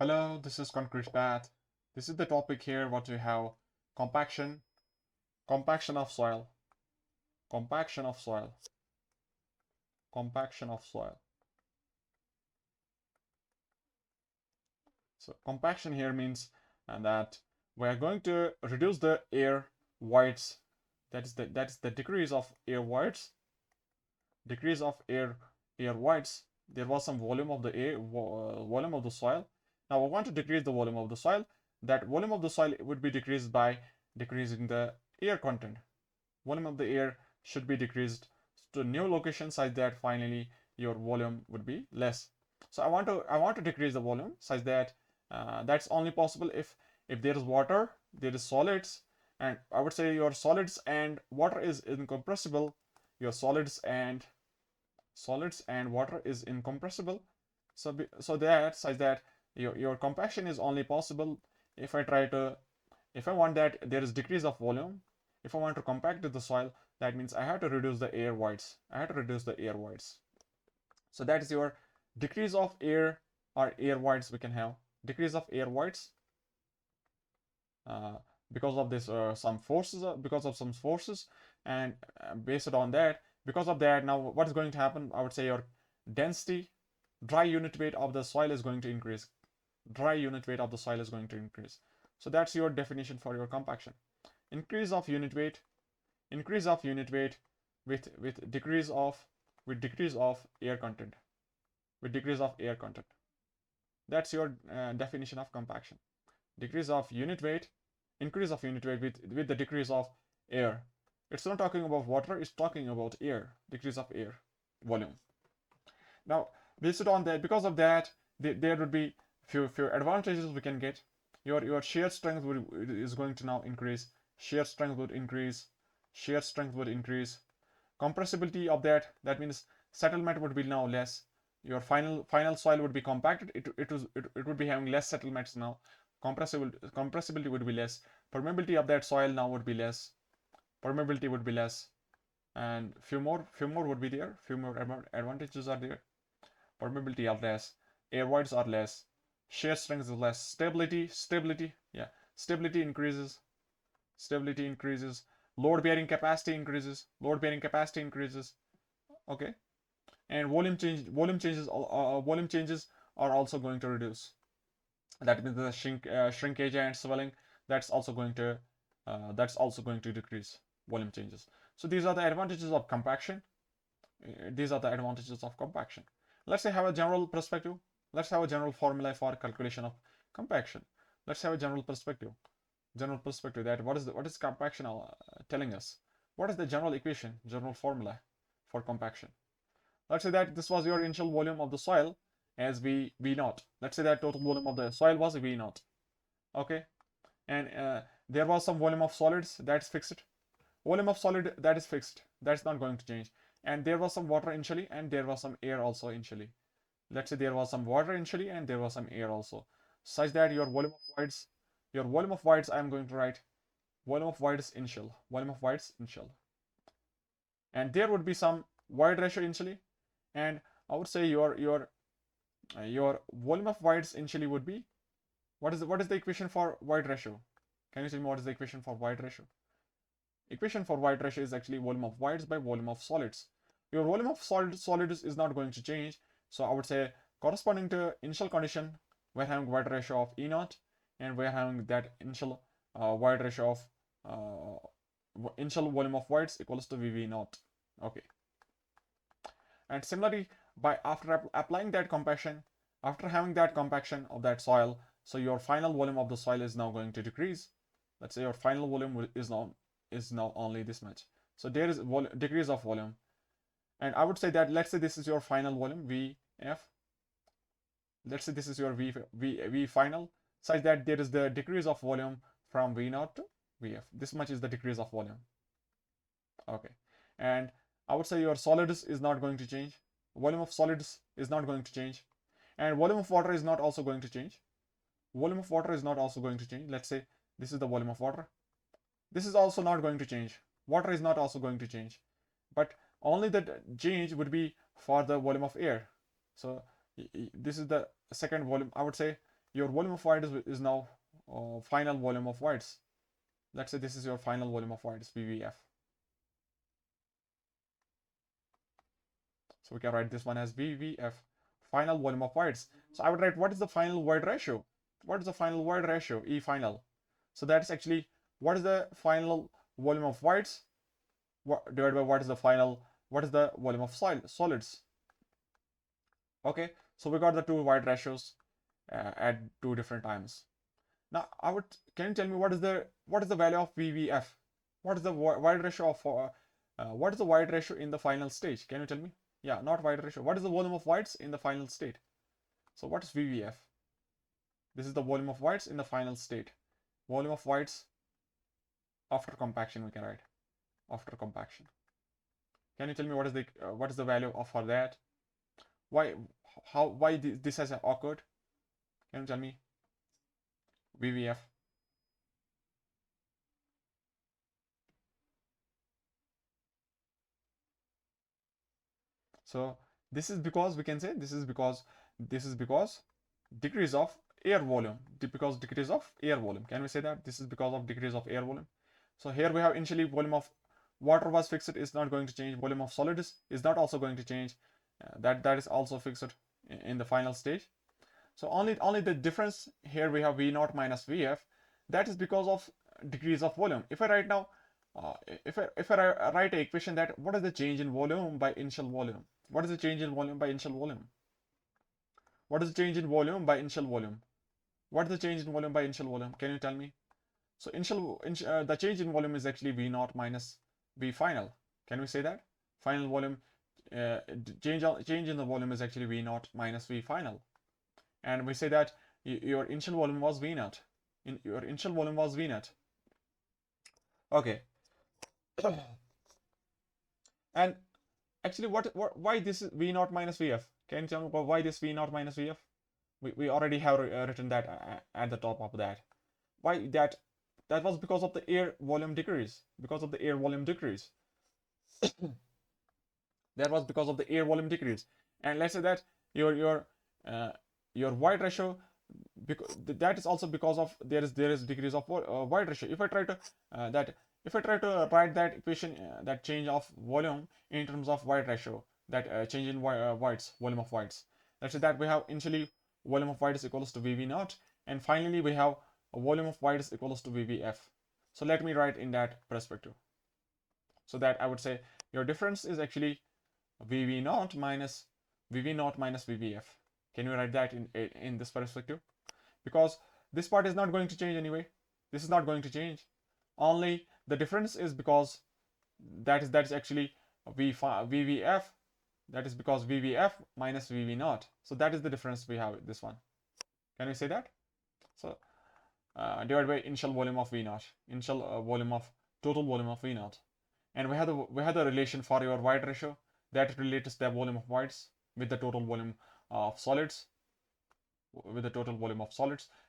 Hello, this is Concrete Path. This is the topic here what we have: compaction, compaction of soil, compaction of soil, compaction of soil. So compaction here means that we are going to reduce the air voids. That is the decrease of air voids. Decrease of air voids. There was some volume of the air volume of the soil. Now we want to decrease the volume of the soil. That volume of the soil would be decreased by decreasing the air content. Volume of the air should be decreased to new location such that finally your volume would be less. So I want to decrease the volume such that that's only possible if there is water, there is solids, and I would say your solids and water is incompressible. Your solids and water is incompressible. So that such that your compaction is only possible if I want that there is decrease of volume. If I want to compact the soil, that means I have to reduce the air voids. So that is your decrease of air or air voids we can have. Decrease of air voids because of this because of some forces, and based on that, because of that, now what is going to happen? I would say your density, dry unit weight of the soil is going to increase. Dry unit weight of the soil is going to increase. So that's your definition for your compaction. Increase of unit weight, with decrease of air content, That's your definition of compaction. Decrease of unit weight, increase of unit weight with the decrease of air. It's not talking about water, it's talking about air, decrease of air volume. Now, based on that, because of that, there would be few advantages we can get. Your shear strength is going to now increase. Shear strength would increase. Compressibility of that means settlement would be now less. Your final soil would be compacted. It would be having less settlements now. Compressibility would be less. Permeability of that soil now would be less. And few more would be there. Few more advantages are there. Permeability are less. Air voids are less. Shear strength is less. Stability increases. Load bearing capacity increases. Okay. And volume changes are also going to reduce. That means the shrinkage and swelling, that's also going to decrease. Volume changes. So these are the advantages of compaction. Let's say have a general perspective. Let's have a general formula for calculation of compaction. Let's have a general perspective. That what is compaction telling us? What is the general equation, general formula for compaction? Let's say that this was your initial volume of the soil as V0. Let's say that total volume of the soil was V0. Okay, and there was some volume of solids that's fixed. Volume of solid that is fixed. That's not going to change. And there was some water initially, and there was some air also initially. Let's say there was some water initially, and there was some air also, such that your volume of voids, I am going to write volume of voids initial, and there would be some void ratio initially, and I would say your volume of voids initially would be, what is the equation for void ratio? Can you tell me what is the equation for void ratio? Equation for void ratio is actually volume of voids by volume of solids. Your volume of solids is not going to change, so I would say corresponding to initial condition, we're having void ratio of E0, and we're having that initial void ratio of initial volume of voids equals to VV0. Okay. And similarly, by after applying that compaction, after having that compaction of that soil, so your final volume of the soil is now going to decrease. Let's say your final volume is now only this much. So there is decrease of volume, and I would say that, let's say this is your final volume VF. Let's say this is your V final, such that there is the decrease of volume from V0 to VF. This much is the decrease of volume. Okay, and I would say your solids is not going to change. Volume of solids is not going to change, and volume of water is not also going to change. Let's say this is the volume of water. This is also not going to change. Water is not also going to change, but only the change would be for the volume of air. So this is the second volume. I would say your volume of void is now final volume of voids. Let's say this is your final volume of voids, VVF. So we can write this one as VVF, final volume of voids. So I would write, what is the final void ratio? What is the final void ratio? E final. So that's actually, what is the final volume of voids divided by what is the volume of solids. Okay, so we got the two void ratios at two different times. Now can you tell me what is the value of VVF? What is the void ratio of what is the void ratio in the final stage? Can you tell me? Yeah, not void ratio. What is the volume of voids in the final state? So what is VVF? This is the volume of voids in the final state. Volume of voids after compaction, we can write after compaction. Can you tell me what is the value of for that? Why this has occurred? Can you tell me? VVF. So this is because we can say this is because decrease of air volume, because decrease of air volume. Can we say that this is because of decrease of air volume? So here we have initially volume of water was fixed, is not going to change. Volume of solids is not also going to change. That is also fixed in the final stage. So only the difference here we have V0 minus VF. That is because of decrease of volume. If I write now, if I write an equation that what is the change in volume by initial volume? What is the change in volume by initial volume? What is the change in volume by initial volume? What is the change in volume by initial volume? Can you tell me? So the change in volume is actually V0 minus V final. Can we say that? Final volume change in the volume is actually V0 minus V final. And we say that your initial volume was V0. Your initial volume was V0. Okay. And actually, why this is V0 minus VF? Can you tell me why this V0 minus VF? We already have written that at the top of that. Why that? That was because of the air volume decrease. Because of the air volume decrease. That was because of the air volume decrease. And let's say that your void ratio, because that is also because of there is decrease of void ratio. If I try to write that equation, that change of volume in terms of void ratio, that change in voids, volume of voids. Let's say that we have initially volume of void is equals to VV0, and finally we have a volume of void is equals to VVF. So let me write in that perspective. So that I would say your difference is actually VV0 minus VVF. Can you write that in this perspective? Because this part is not going to change anyway. This is not going to change. Only the difference is because that is actually VVF. That is because VVF minus VV0. So that is the difference we have with this one. Can we say that? So divided by initial volume of V0, initial total volume of V0, and we have the relation for your void ratio that relates the volume of voids with the total volume of solids.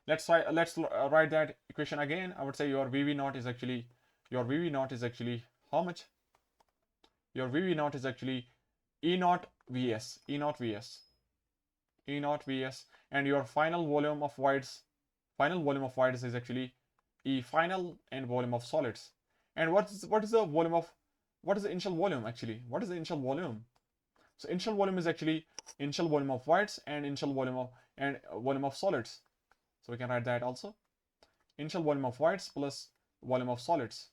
Let's write that equation again. I would say your VV0 is actually how much? Your VV0 is actually E0 Vs, and your final volume of voids is actually E final and volume of solids. And what is the initial volume actually? What is the initial volume? So initial volume is actually initial volume of voids and initial volume of solids. So we can write that also. Initial volume of voids plus volume of solids.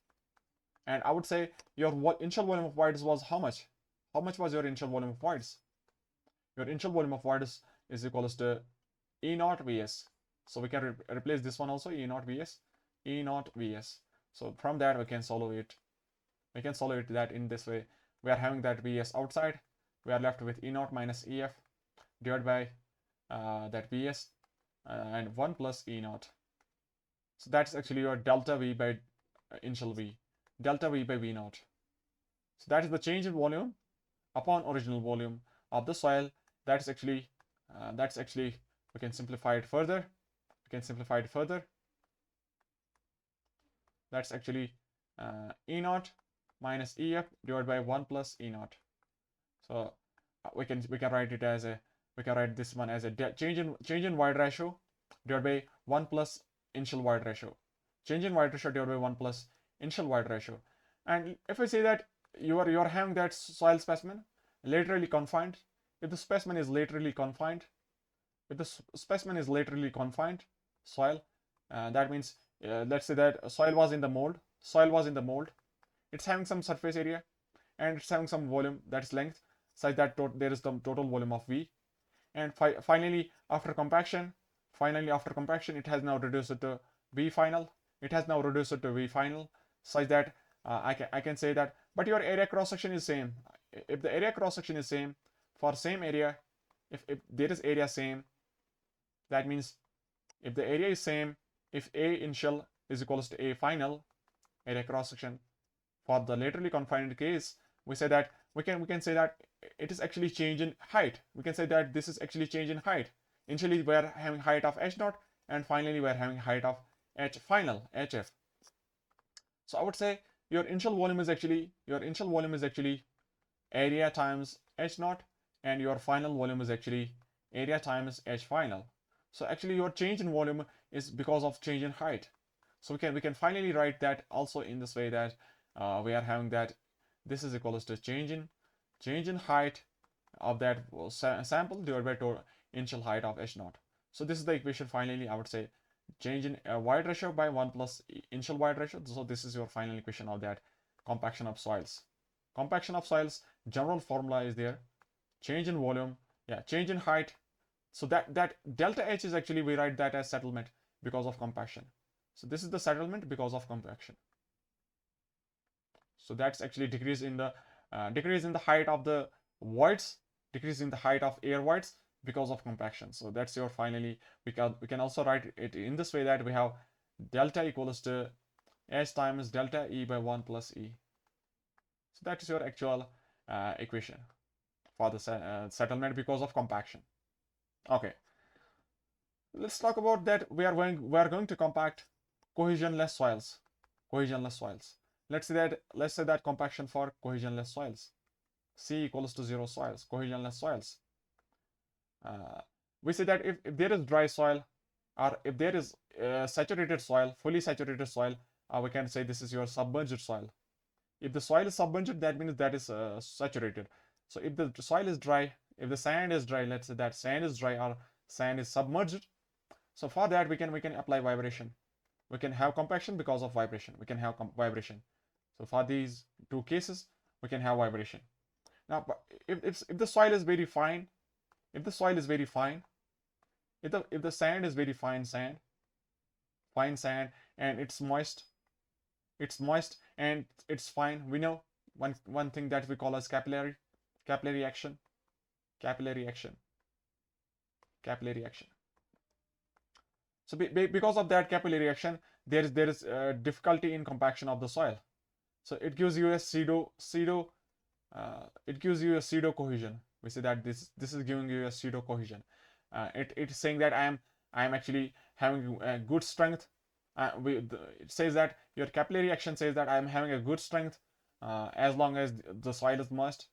And I would say your initial volume of voids was how much? How much was your initial volume of voids? Your initial volume of voids is equals to E0 Vs. So we can replace this one also, E0 Vs. So from that we can solve it. That in this way. We are having that Vs outside. We are left with E0 minus EF divided by that Vs and 1 plus E0. So that's actually your delta V by initial V. Delta V by V0. So that is the change in volume upon original volume of the soil. That's actually we can simplify it further. That's actually E0 minus EF divided by 1 plus E0. So we can write this one as a change in void ratio divided by 1 plus initial void ratio. Change in void ratio divided by 1 plus initial void ratio. And if I say that you are having that soil specimen laterally confined, if the specimen is laterally confined, soil, that means let's say that soil was in the mold, it's having some surface area and it's having some volume, that's length, such that there is the total volume of V. And finally after compaction, it has now reduced to V final. Such that I can say that, but your area cross section is same. If the area cross section is same for same area, if there is area same, that means if the area is same, if A initial is equals to A final, area cross section, for the laterally confined case, we say that we can say that it is actually change in height. We can say that this is actually change in height. Initially we are having height of H naught, and finally we are having height of H final, HF. So I would say your initial volume is actually area times H naught, and your final volume is actually area times H final. So actually your change in volume is because of change in height. So we can finally write that also in this way, that we are having that this is equals to change in height of that sample divided by total initial height of H naught. So this is the equation. Finally I would say change in void ratio by 1 plus initial void ratio. So this is your final equation of that compaction of soils. General formula is there: change in volume, change in height. So that delta H is actually, we write that as settlement because of compaction. So this is the settlement because of compaction. So that's actually decrease in the height of the voids, decrease in the height of air voids because of compaction. So that's your finally, we can also write it in this way, that we have delta equals to H times delta E by 1 plus E. So that is your actual equation for the settlement because of compaction. Okay, let's talk about that. We are going to compact cohesionless soils. Let's say that compaction for cohesionless soils, C equals to 0 soils, cohesionless soils. We say that if there is dry soil, or if there is saturated soil, fully saturated soil, we can say this is your submerged soil. If the soil is submerged, that means that is saturated. So if the soil is dry, if the sand is dry, let's say that sand is dry or sand is submerged. So for that we can apply vibration. We can have compaction because of vibration. So for these two cases, we can have vibration. Now, if the soil is very fine, if the sand is very fine sand, and it's moist and it's fine, we know one thing that we call as capillary action. So because of that capillary action, there is difficulty in compaction of the soil. So it gives you a pseudo cohesion. We say that this is giving you a pseudo cohesion. It's saying that I am actually having a good strength. It says that your capillary action says that I am having a good strength as long as the soil is moist.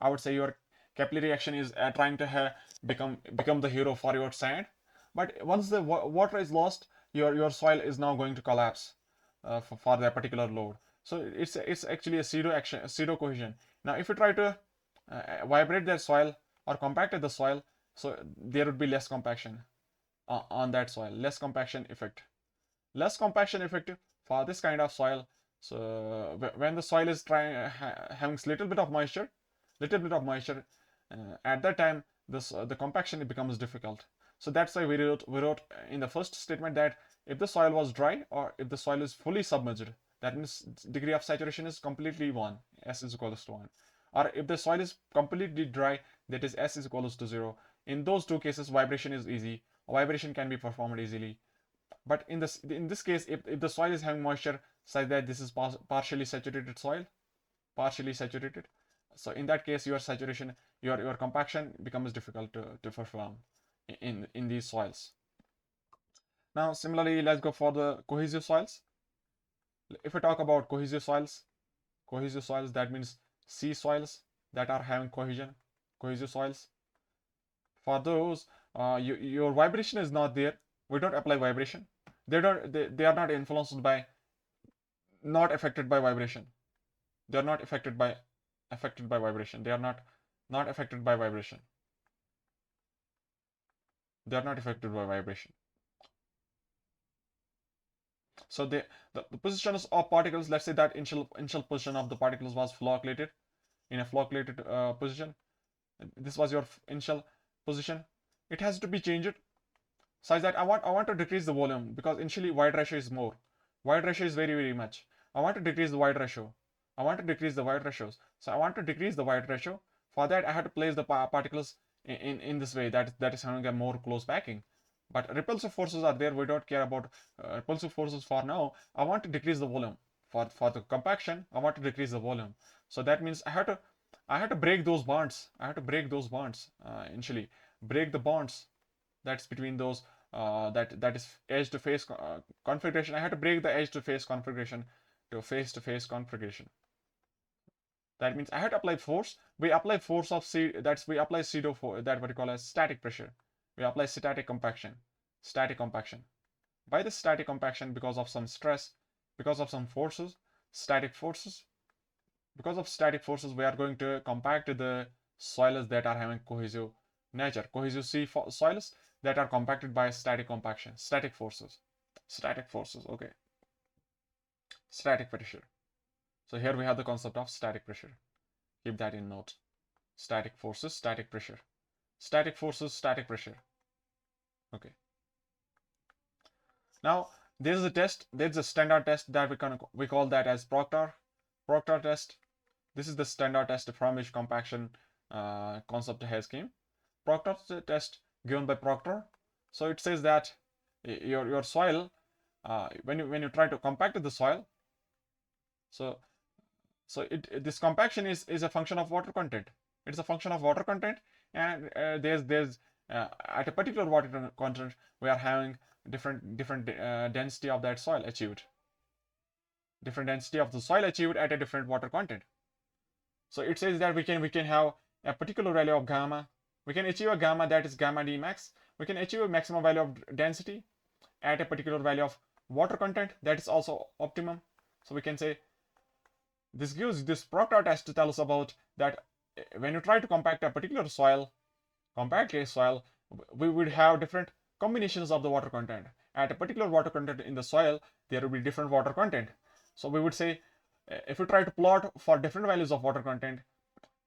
I would say your capillary action is trying to become the hero for your sand. But once the water is lost, your soil is now going to collapse for that particular load. So it's actually a pseudo cohesion. Now if you try to vibrate that soil or compact the soil, so there would be less compaction on that soil, less compaction effect for this kind of soil. So when the soil is having little bit of moisture, at that time the compaction becomes difficult. So that's why we wrote in the first statement that if the soil was dry or if the soil is fully submerged, that means degree of saturation is completely 1, S is equals to 1. Or if the soil is completely dry, that is S is equals to 0. In those two cases, vibration is easy. Vibration can be performed easily. But in this case, if the soil is having moisture such that this is partially saturated soil, so in that case your saturation, your compaction becomes difficult to perform in these soils. Now similarly, let's go for the cohesive soils. If we talk about cohesive soils, that means C soils that are having cohesion, cohesive soils. For those, your vibration is not there. We don't apply vibration. They are not influenced by, not affected by vibration. They are not affected by vibration. They are not affected by vibration. They are not affected by vibration. So the positions of particles, let's say that initial position of the particles was flocculated, in a flocculated position. This was your initial position. It has to be changed such that I want to decrease the volume, because initially void ratio is more. Void ratio is very much. I want to decrease the void ratio. I want to decrease the void ratios. So I want to decrease the void ratio. For that, I have to place the particles in this way, that is having a more close packing. But repulsive forces are there. We don't care about repulsive forces for now. I want to decrease the volume. For the compaction, I want to decrease the volume. So that means I have to break those bonds. I have to break those bonds initially. Break the bonds that's between those that is edge to face configuration. I have to break the edge to face configuration to face configuration. That means I have to apply force. We apply force of C. We apply pseudo force, that what you call as static pressure. We apply static compaction. Static compaction. By the static compaction, because of some stress, because of some forces, static forces. Because of static forces, we are going to compact the soils that are having cohesive nature, cohesive soils that are compacted by static compaction, static forces. Okay. Static pressure. So here we have the concept of static pressure. Keep that in note. Static forces, static pressure. Static forces, static pressure. Okay. Now there's a test. There's a standard test that we call that as Proctor test. This is the standard test from which compaction concept has came. Proctor test given by Proctor. So it says that your soil, when you try to compact the soil, so this compaction is a function of water content. It's a function of water content, and there's at a particular water content we are having different density of that soil achieved. Different density of the soil achieved at a different water content. So it says that we can have a particular value of gamma. We can achieve a gamma, that is gamma D max. We can achieve a maximum value of density at a particular value of water content, that is also optimum. So we can say this gives this Proctor test to tell us about that when you try to compact a particular soil, compact a soil, we would have different combinations of the water content. At a particular water content in the soil, there will be different water content. So we would say if we try to plot for different values of water content,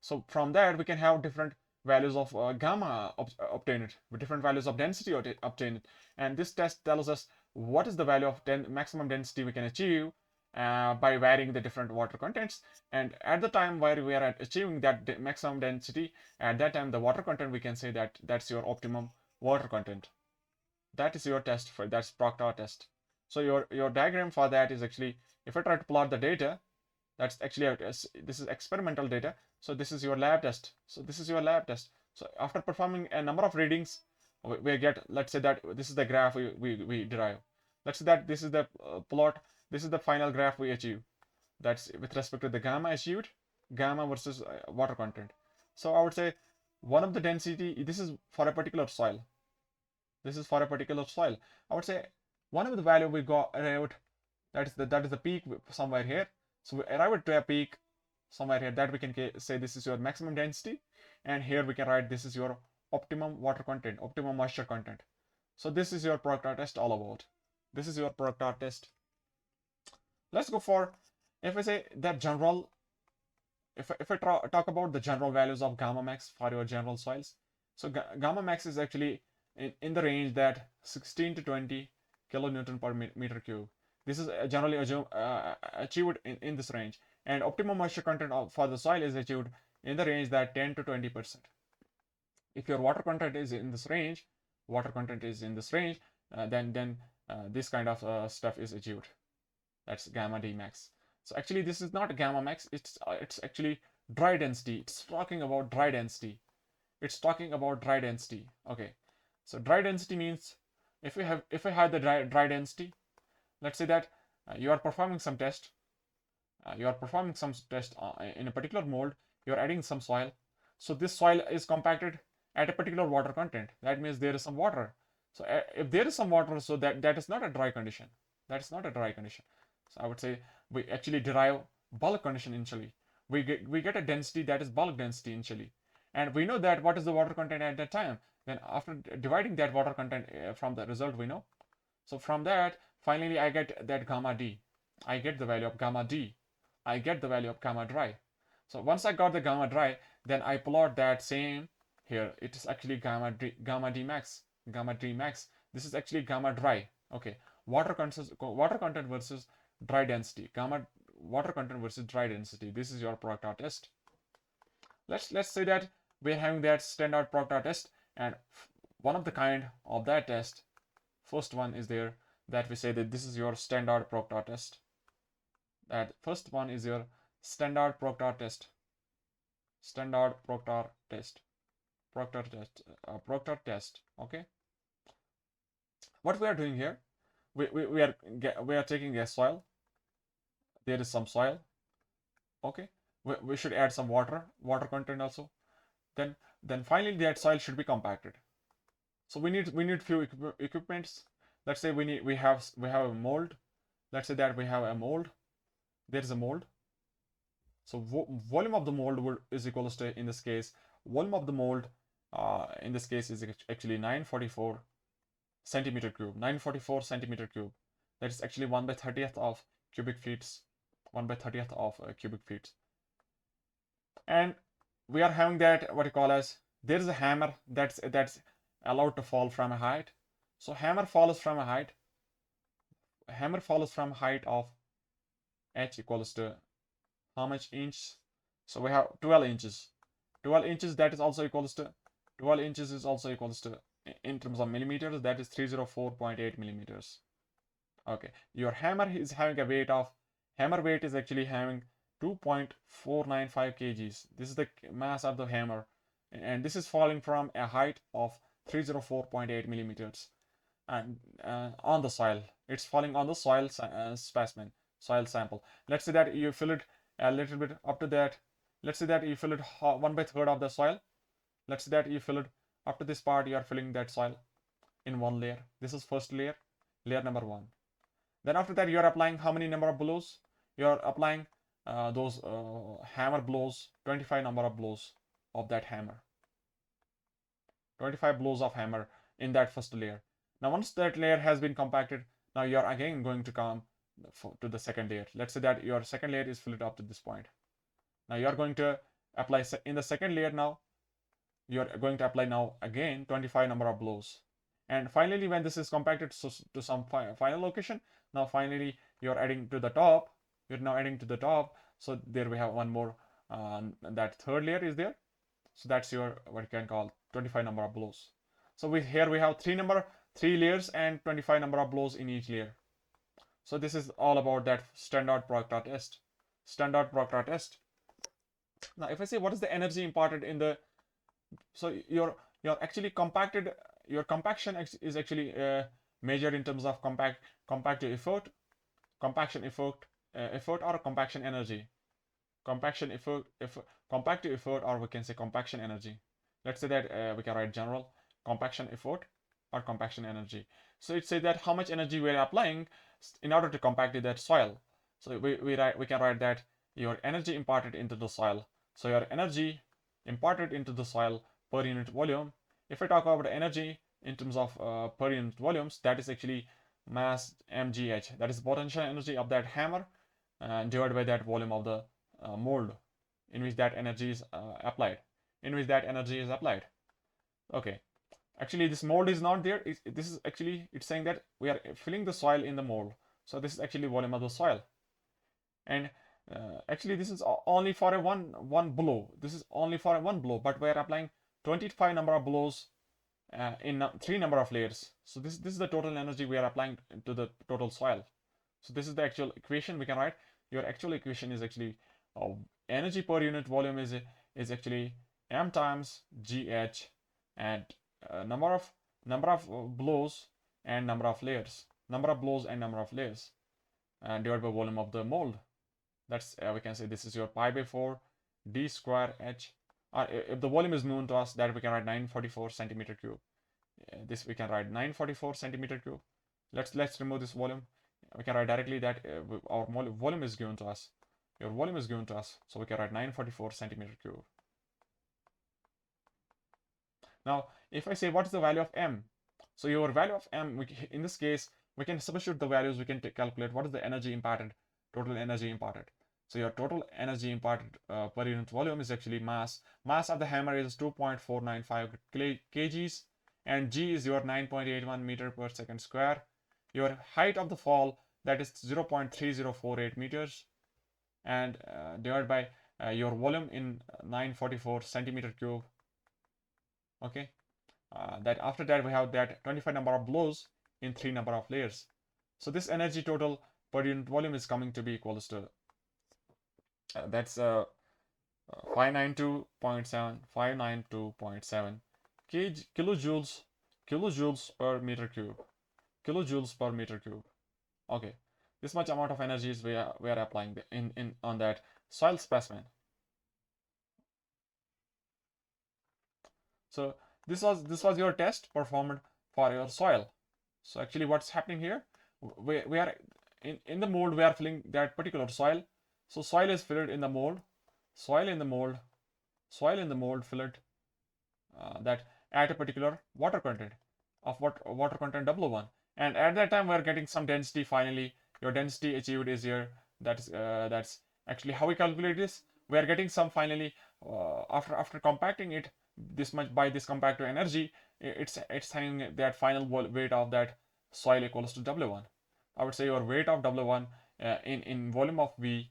so from that we can have different values of gamma obtained, with different values of density obtained, and this test tells us what is the value of maximum density we can achieve by varying the different water contents. And at the time where we are achieving that maximum density, at that time the water content, we can say that that's your optimum water content. That is your test for that's Proctor test. So your diagram for that is actually, if I try to plot the data, that's actually this is experimental data. So this is your lab test. So this is your lab test. So after performing a number of readings, we get, let's say that this is the graph we derive. Let's say that this is the plot. This is the final graph we achieve. That's with respect to the gamma achieved, gamma versus water content. So I would say one of the density, this is for a particular soil. This is for a particular soil. I would say one of the value we got arrived, that is the peak somewhere here. So we arrived to a peak somewhere here, that we can say this is your maximum density, and here we can write this is your optimum water content, optimum moisture content. So this is your Proctor test all about. This is your Proctor test. Let's go for, if I say that general, if I talk about the general values of gamma max for your general soils. So gamma max is actually in the range that 16 to 20 kilonewton per meter cube. This is generally achieved in this range, and optimum moisture content for the soil is achieved in the range that 10 to 20%. If your water content is in this range, then this kind of stuff is achieved. That's gamma D max. So actually this is not gamma max, it's actually dry density. It's talking about dry density. Okay. So dry density means if I have the dry density, let's say that you are performing some test. In a particular mold. You are adding some soil. So this soil is compacted at a particular water content. That means there is some water. So if there is some water, so that is not a dry condition. That is not a dry condition. So I would say we actually derive bulk condition initially. We get a density that is bulk density initially, and we know that what is the water content at that time. Then after dividing that water content from the result we know. So from that, finally I get that gamma d. I get the value of gamma d. I get the value of gamma dry. So once I got the gamma dry, then I plot that same here. It is actually gamma d max. Gamma d max. This is actually gamma dry. Okay. Water content versus dry density. Gamma water content versus dry density. This is your Proctor test. Let's say that we're having that standard Proctor test, and one of the kind of that test, first one is there, that we say that this is your standard Proctor test. That first one is your standard Proctor test. Standard Proctor test. Proctor test. Okay. What we are doing here, we are taking a soil. There is some soil. Okay. We should add some water content also. Then finally that soil should be compacted. So we need few equipments. Let's say we have a mold. Let's say that we have a mold. There is a mold. So volume of the mold is equals to, in this case, volume of the mold in this case is actually 944 centimeter cube. 944 centimeter cube. That is actually 1/30th of cubic feet. 1/30th of cubic feet. And we are having that what you call as, there is a hammer that's allowed to fall from a height. So hammer follows from a height. Hammer follows from height of h equals to how much inch? So we have 12 inches. 12 inches, that is also equals to 12 inches is also equals to, in terms of millimeters, that is 304.8 millimeters. Okay, your hammer is having a weight of, hammer weight is actually having 2.495 kgs. This is the mass of the hammer, and this is falling from a height of 304.8 millimeters, and on the soil. It's falling on the soil specimen, soil sample. Let's say that you fill it a little bit up to that. Let's say that you fill it 1/3 of the soil. Let's say that you fill it up to this part. You are filling that soil in one layer. This is first layer, layer number 1. Then after that you are applying how many number of blows? You are applying those hammer blows, 25 number of blows of that hammer. 25 blows of hammer in that first layer. Now once that layer has been compacted, now you are again going to come to the second layer. Let's say that your second layer is filled up to this point. Now you are going to apply in the second layer. Now you are going to apply now again 25 number of blows, and finally when this is compacted to some final location, now finally you are adding to the top. You're now adding to the top. So there we have one more, that third layer is there. So that's your what you can call 25 number of blows. So here we have three layers and 25 number of blows in each layer. So this is all about that standard Proctor test. Standard Proctor test. Now if I say what is the energy imparted in the, so your actually compacted, your compaction is actually measured in terms of compactive effort, compaction effort, or compaction energy. Compaction effort, compactive effort, or we can say compaction energy. Let's say that we can write general compaction effort or compaction energy. So it says that how much energy we are applying in order to compact that soil. So we can write that your energy imparted into the soil. So your energy imparted into the soil per unit volume. If I talk about energy in terms of per unit volumes, that is actually mass mgh. That is potential energy of that hammer divided by that volume of the mold in which that energy is applied. Okay. Actually, this mold is not there. This is actually, it's saying that we are filling the soil in the mold. So this is actually volume of the soil. And actually, this is only for a one blow. This is only for a one blow, but we are applying 25 number of blows in 3 number of layers. So this is the total energy we are applying to the total soil. So this is the actual equation we can write. Your actual equation is actually energy per unit volume is actually m times gh, and number of blows and number of layers, and divided by volume of the mold. That's we can say this is your pi by 4 d square h if the volume is known to us, that we can write 944 centimeter cube. This we can write 944 centimeter cube. Let's remove this volume. We can write directly that our volume is given to us. Your volume is given to us, so we can write 944 centimeter cube. Now, if I say what is the value of m, so your value of m, in this case, we can substitute the values. We can calculate what is the energy imparted, total energy imparted. So your total energy imparted per unit volume is actually mass. Mass of the hammer is 2.495 kgs, and g is your 9.81 meter per second square. Your height of the fall, that is 0.3048 meters, and divided by your volume in 944 centimeter cube. Okay, that after that we have that 25 number of blows in 3 number of layers. So this energy total per unit volume is coming to be equals to that's 592.7 kilojoules per meter cube. Kilojoules per meter cube. Okay, this much amount of energy is we are applying in on that soil specimen. So this was your test performed for your soil. So actually what's happening here, we are in the mold, we are filling that particular soil. So soil is filled in the mold, soil in the mold filled that at a particular water content of water content W1, and at that time we are getting some density. Finally your density achieved is here. That's actually how we calculate this. We are getting some finally after compacting it this much by this compactor energy, it's having that final weight of that soil equals to W1. I would say your weight of W1 in volume of V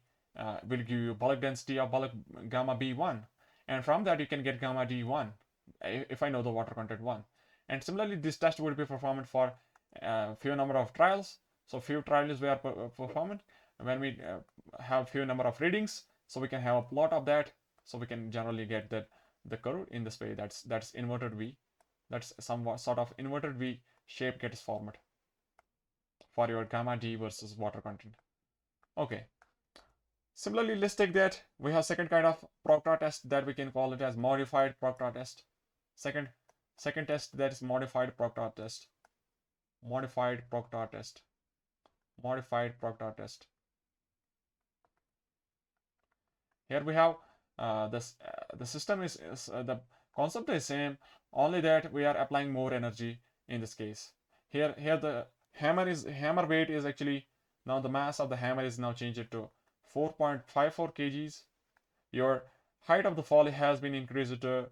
will give you bulk density of bulk gamma B1, and from that you can get gamma D1 if I know the water content 1. And similarly this test would be performed for few number of trials. So few trials we are performing when we have few number of readings, so we can have a plot of that, so we can generally get the curve in this way. That's inverted V. That's some sort of inverted V shape gets formed for your gamma D versus water content. Okay. Similarly, let's take that we have second kind of Proctor test that we can call it as modified Proctor test. Second test, that is modified Proctor test. Modified Proctor test. Modified Proctor test. Here we have the system is the concept is same, only that we are applying more energy in this case. Here the hammer weight is actually, now the mass of the hammer is now changed to 4.54 kgs. Your height of the fall has been increased to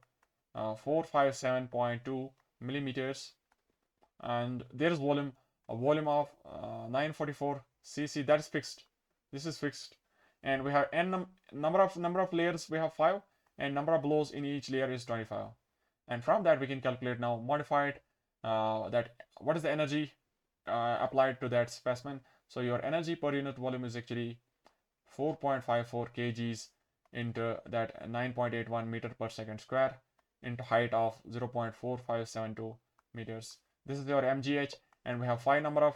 457.2 millimeters, and there is a volume of 944 cc. That is fixed. This is fixed, and we have n number of layers. We have 5, and number of blows in each layer is 25. And from that we can calculate now modified that what is the energy applied to that specimen. So your energy per unit volume is actually 4.54 kgs into that 9.81 meter per second square into height of 0.4572 meters. This is your mgh, and we have 25 number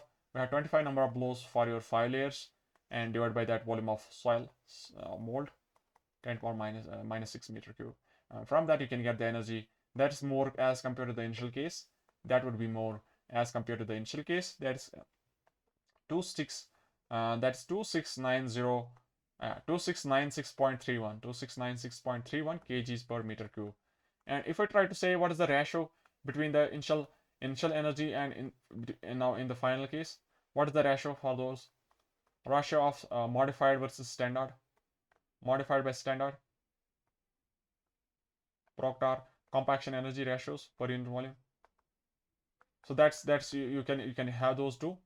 of blows for your 5 layers, and divided by that volume of soil mold, 10 power minus 6 meter cube. From that you can get the energy. That's more as compared to the initial case. That would be more as compared to the initial case. That's 2696.31 2696.31 kgs per meter cube. And if I try to say what is the ratio between the initial energy and now in the final case, what is the ratio for those? Ratio of modified versus standard, modified by standard, Proctor compaction energy ratios per unit volume. So that's you can have those two,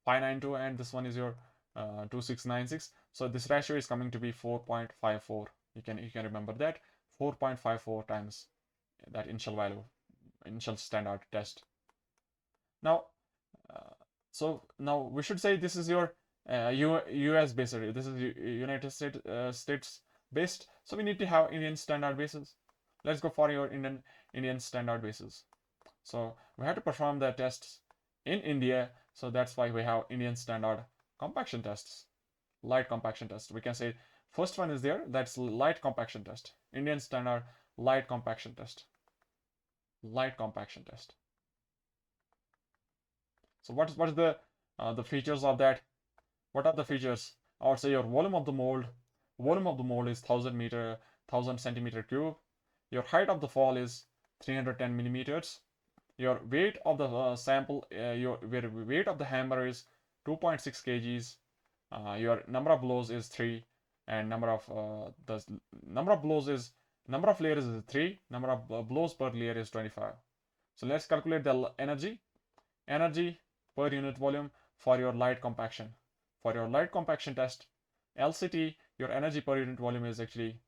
592, and this one is your 2696. So this ratio is coming to be 4.54. You can remember that 4.54 times that initial value, initial standard test. Now so now we should say this is your US based. This is United States based. So we need to have Indian standard basis. Let's go for your Indian standard basis. So we have to perform the tests in India. So that's why we have Indian standard compaction tests, light compaction test. We can say first one is there. That's light compaction test. Indian standard light compaction test. Light compaction test. So what is the features of that? What are the features? I would say your volume of the mold. Volume of the mold is 1000 centimeter cube. Your height of the fall is 310 millimeters. Your weight of the sample, your weight of the hammer is 2.6 kgs. Your number of blows is 3, and number of number of layers is 3. Number of blows per layer is 25. So let's calculate the energy per unit volume for your light compaction. For your light compaction test, LCT, your energy per unit volume is actually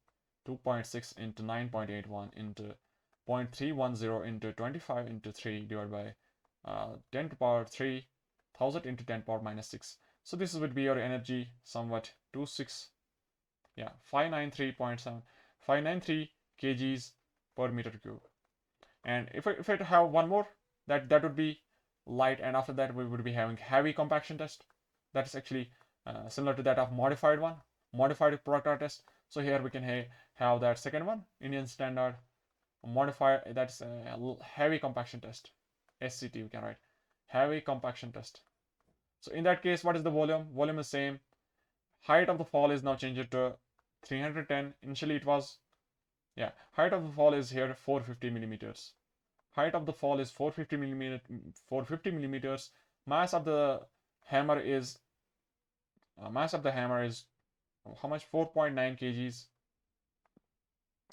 2.6 into 9.81 into 0.310 into 25 into 3 divided by 10 to the power 3, 1000 into 10 power minus 6. So this would be your energy somewhat 593 kgs per meter cube. And if it have one more, that would be light, and after that we would be having heavy compaction test. That is actually similar to that of modified product test. So here we can have that second one, Indian standard modified, that's heavy compaction test, SCT we can write, heavy compaction test. So in that case, what is the volume? Volume is same. Height of the fall is now changed to 310. Initially it was, height of the fall is here 450 millimeters. Height of the fall is 450 millimeters. Mass of the hammer is how much? 4.9 kgs.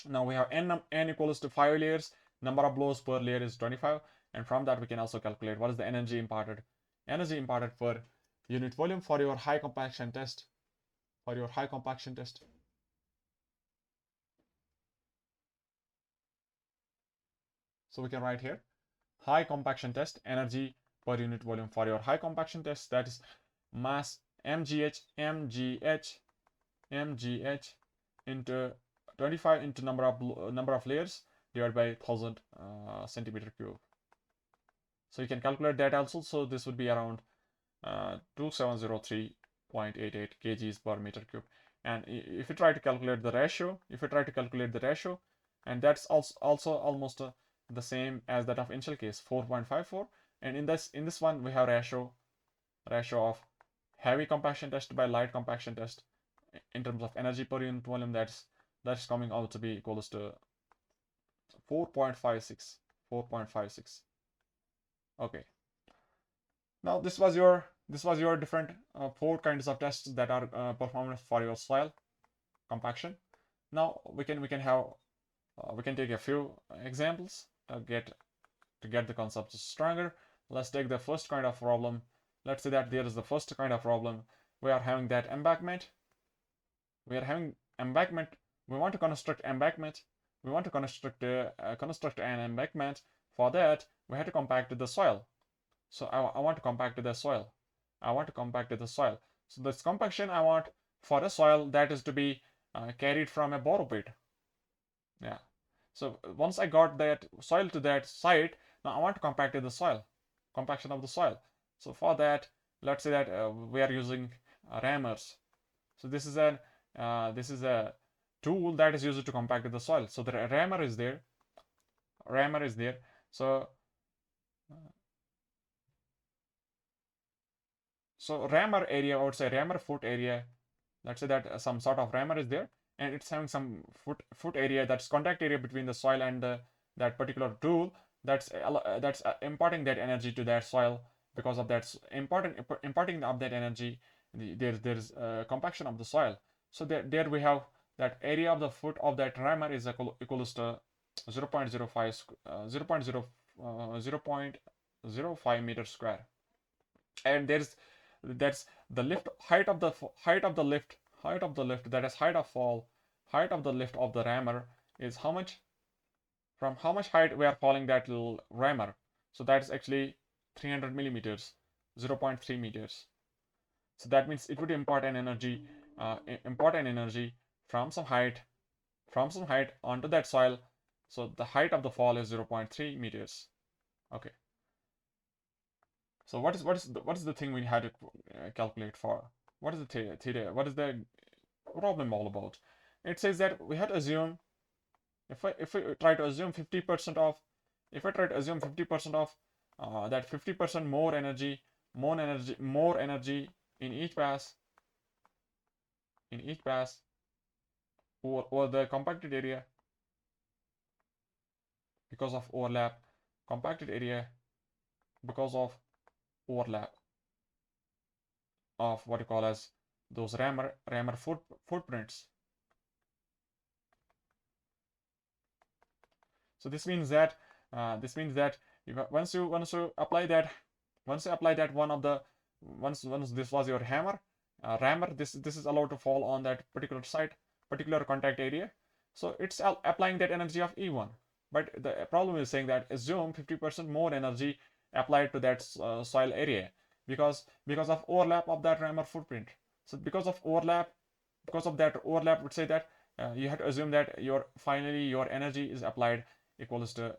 Now we have n equals to 5 layers. Number of blows per layer is 25, and from that we can also calculate what is the energy imparted. Energy imparted per unit volume for your high compaction test. So we can write here high compaction test energy per unit volume for your high compaction test, that is mass mgh into 25 into number of layers divided by 1000 centimeter cube. So you can calculate that also. So this would be around 2703.88 kgs per meter cube. And if you try to calculate the ratio, and that's also almost the same as that of initial case, 4.54. And in this one we have ratio of heavy compaction test by light compaction test in terms of energy per unit volume. That's coming out to be equals to 4.56. Okay. Now this was your different 4 kinds of tests that are performed for your soil compaction. Now we can take a few examples to get the concepts stronger. Let's take the first kind of problem. Let's say that there is the first kind of problem. We are having that embankment. We want to construct embankment. We want to construct an embankment. For that, we have to compact the soil. So I want to compact the soil. So this compaction I want for a soil that is to be carried from a borrow pit. Yeah. So once I got that soil to that site, now I want to compact the soil. Compaction of the soil. So for that, let's say that we are using rammers. So this is a tool that is used to compact the soil. So the rammer is there. So rammer area, I would say rammer foot area. Let's say that some sort of rammer is there, and it's having some foot area, that's contact area between the soil and that particular tool. That's imparting that energy to that soil. Because of that imparting of that energy, there's compaction of the soil. So there we have that area of the foot of that rammer is equals to 0.05 meters square. And that's the lift height of the lift, that is height of fall, height of the lift of the rammer is how much, from how much height we are falling that little rammer. So that's actually 300 millimeters, 0.3 meters. So that means it would impart an energy from some height onto that soil. So the height of the fall is 0.3 meters. Okay. So what is the thing we had to calculate for? What is the what is the problem all about? It says that we had to assume if I try to assume 50% of, if I try to assume 50% of that 50% more energy in each pass, in each pass over the compacted area because of overlap, compacted area because of overlap of what you call as those rammer footprints. So this means that once you apply that, one of the, once this was your rammer, this is allowed to fall on that particular site, particular contact area. So it's applying that energy of E1. But the problem is saying that assume 50% more energy applied to that soil area because of overlap of that rammer footprint. So because of that overlap would say that you have to assume that finally your energy is applied equals to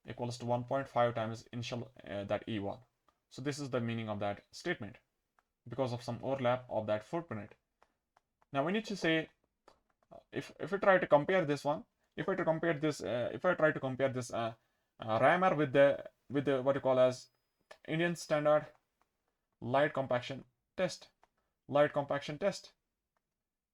1.5 times initial that E1. So this is the meaning of that statement, because of some overlap of that footprint. Now we need to say, if we try to compare this one, if I try to compare this rammer with the what you call as Indian standard light compaction test.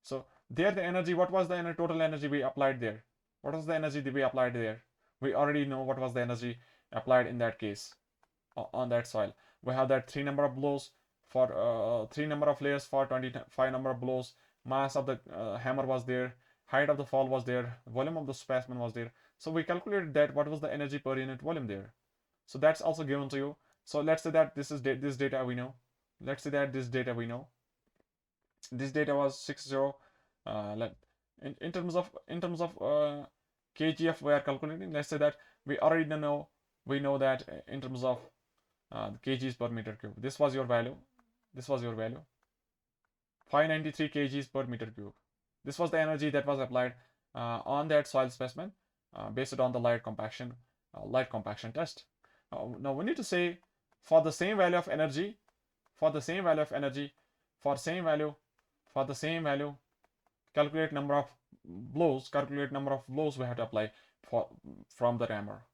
So there the energy, what was the total energy we applied there? What was the energy that we applied there? We already know what was the energy applied in that case on that soil. We have that 3 number of blows for 3 number of layers for 25 number of blows. Mass of the hammer was there, height of the fall was there, volume of the specimen was there. So we calculated that what was the energy per unit volume there. So that's also given to you. So let's say that this data we know. Let's say that this data we know. This data was 60. In terms of kgf we are calculating. Let's say that we already know, that in terms of kgs per meter cube, this was your value. 593 kgs per meter cube. This was the energy that was applied on that soil specimen based on the light compaction test. Now we need to say, for the same value of energy, calculate number of blows we have to apply from the rammer.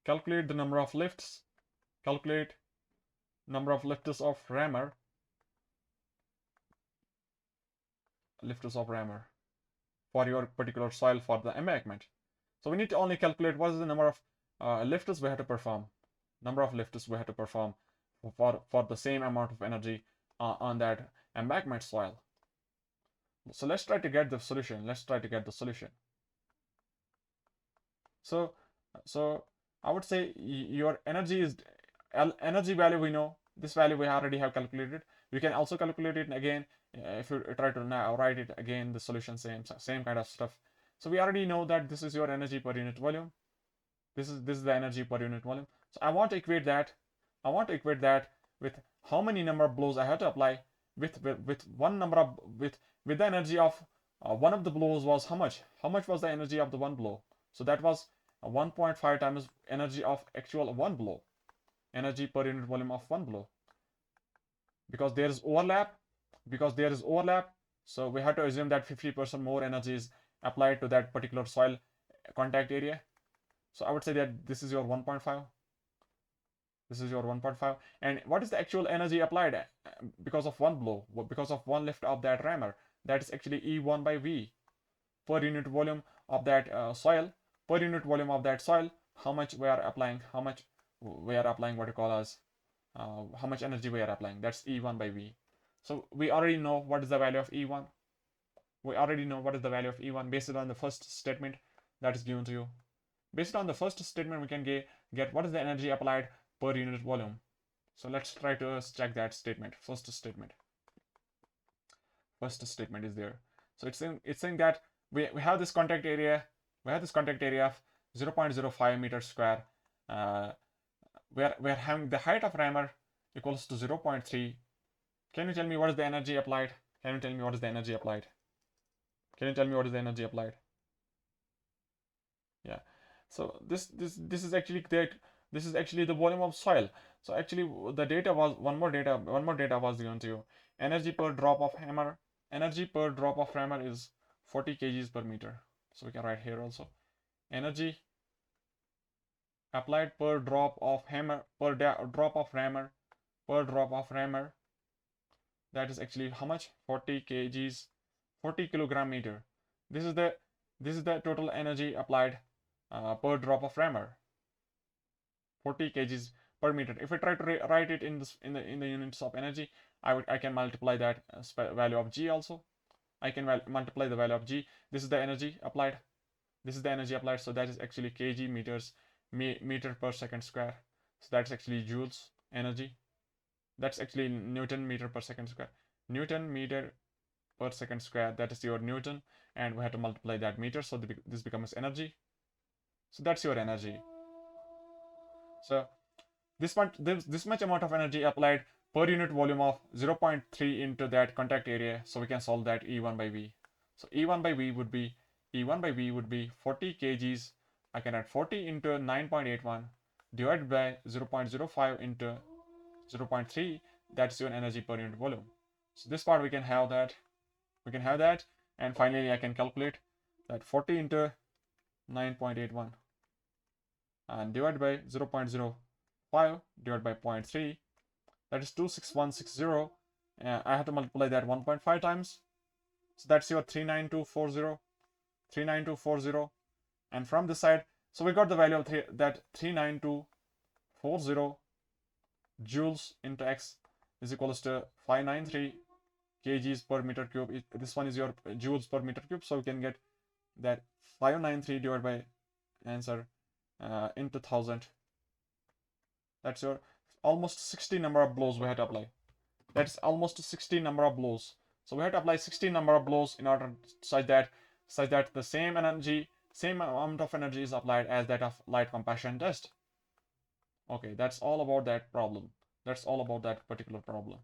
Calculate the number of lifts. Calculate number of lifters of rammer. For your particular soil for the embankment. So we need to only calculate what is the number of lifters we have to perform. For the same amount of energy on that embankment soil. So let's try to get the solution. So I would say your energy value we know. This value we already have calculated. We can also calculate it again if you try to now write it again, the solution, same kind of stuff. So we already know that this is your energy per unit volume. This is the energy per unit volume. So I want to equate that with how many number of blows I have to apply with one number of with the energy of one of the blows was how much was the energy of the one blow. So that was 1.5 times energy of actual one blow, energy per unit volume of one blow. Because there is overlap, so we have to assume that 50% more energy is applied to that particular soil contact area. So I would say that this is your 1.5. And what is the actual energy applied because of one blow, because of one lift of that rammer? That is actually E1 by V per unit volume of that soil. How much we are applying? What you call as how much energy we are applying? That's E1 by V. So we already know what is the value of E1. Based on the first statement that is given to you. Based on the first statement, we can get what is the energy applied per unit volume. So let's try to check that statement. First statement is there. So it's saying that we have this contact area. of 0.05 meters square. We're having the height of rammer equals to 0.3. Can you tell me what is the energy applied? Yeah. So this is actually the volume of soil. So actually the data was one more data was given to you. Energy per drop of hammer energy per drop of hammer is 40 kgs per meter. So we can write here also energy applied per drop of hammer drop of hammer per drop of hammer, that is actually how much? 40 kgs, 40 kilogram meter. This is the total energy applied per drop of hammer, 40 kgs per meter. If I try to write it in the units of energy, I can multiply that value of G also. I can multiply the value of G. This is the energy applied. This is the energy applied. So that is actually kg meters meter per second square. So that's actually joules energy. That's actually Newton meter per second square. Newton meter per second square. That is your Newton, and we have to multiply that meter. So this becomes energy. So that's your energy. So this much amount of energy applied per unit volume of 0.3 into that contact area. So we can solve that E1 by V. So E1 by V would be 40 kgs. I can add 40 into 9.81 divided by 0.05 into 0.3. That's your energy per unit volume. So this part we can have that. And finally I can calculate that 40 into 9.81 and divided by 0.05 divided by 0.3, that is 26160. I have to multiply that 1.5 times. So that's your 39240. And from this side, so we got the value of that 39240 joules into X is equals to 593 kgs per meter cube. This one is your joules per meter cube. So we can get that 593 divided by answer into 1000. That's your almost 60 number of blows we have to apply. That's almost 60 number of blows. So we have to apply 60 number of blows in order such that the same amount of energy is applied as that of light compaction test. Okay, that's all about that problem. That's all about that particular problem.